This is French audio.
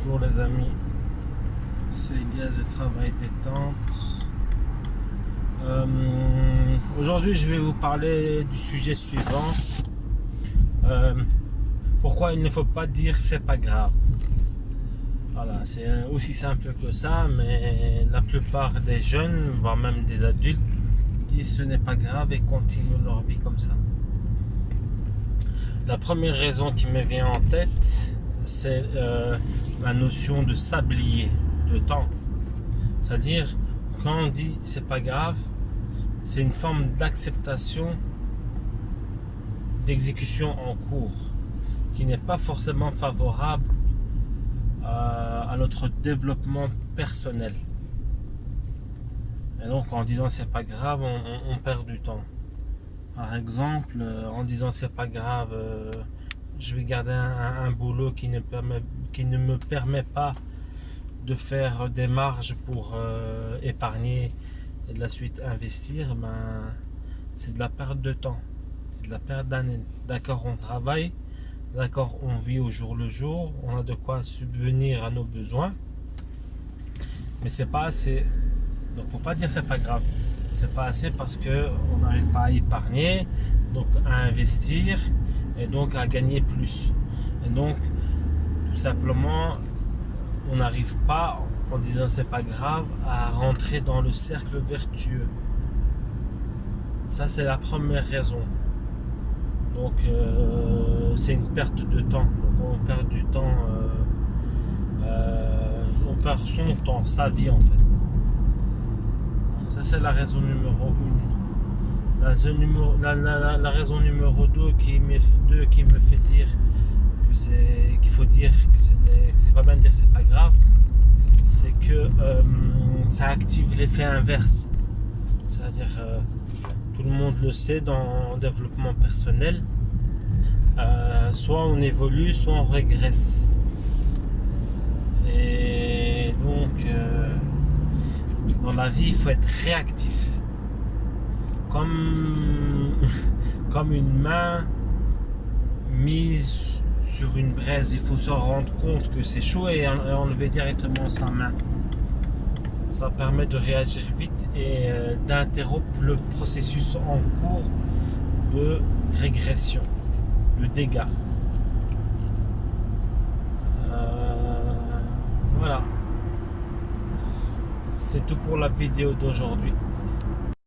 Bonjour les amis, c'est Elias de Travail Détente. Aujourd'hui je vais vous parler du sujet suivant. Pourquoi il ne faut pas dire c'est pas grave. Voilà, c'est aussi simple que ça, mais la plupart des jeunes, voire même des adultes, disent ce n'est pas grave et continuent leur vie comme ça. La première raison qui me vient en tête, c'est la notion de sablier, de temps. C'est-à-dire, quand on dit c'est pas grave, c'est une forme d'acceptation d'exécution en cours qui n'est pas forcément favorable à notre développement personnel. Et donc, en disant c'est pas grave, on perd du temps. Par exemple, en disant c'est pas grave, je vais garder un boulot qui ne me permet pas de faire des marges pour épargner et de la suite investir, c'est de la perte de temps, c'est de la perte d'année. D'accord, on travaille, d'accord, on vit au jour le jour, on a de quoi subvenir à nos besoins, mais c'est pas assez. Donc faut pas dire c'est pas grave. C'est pas assez parce que on n'arrive pas à épargner, donc à investir et donc à gagner plus. Et donc tout simplement on n'arrive pas, en disant c'est pas grave, à rentrer dans le cercle vertueux. Ça c'est la première raison. Donc c'est une perte de temps. Donc, on perd du temps, on perd son temps, sa vie en fait. Ça c'est la raison numéro 1. La raison numéro 2 qui me fait dire qu'il faut dire que c'est pas bien de dire c'est pas grave, c'est que ça active l'effet inverse. C'est-à-dire, tout le monde le sait dans le développement personnel, soit on évolue, soit on régresse. Et donc, dans la vie, il faut être réactif. Comme une main mise sur une braise, il faut se rendre compte que c'est chaud et enlever directement sa main. Ça permet de réagir vite et d'interrompre le processus en cours de régression, de dégâts. Voilà. C'est tout pour la vidéo d'aujourd'hui.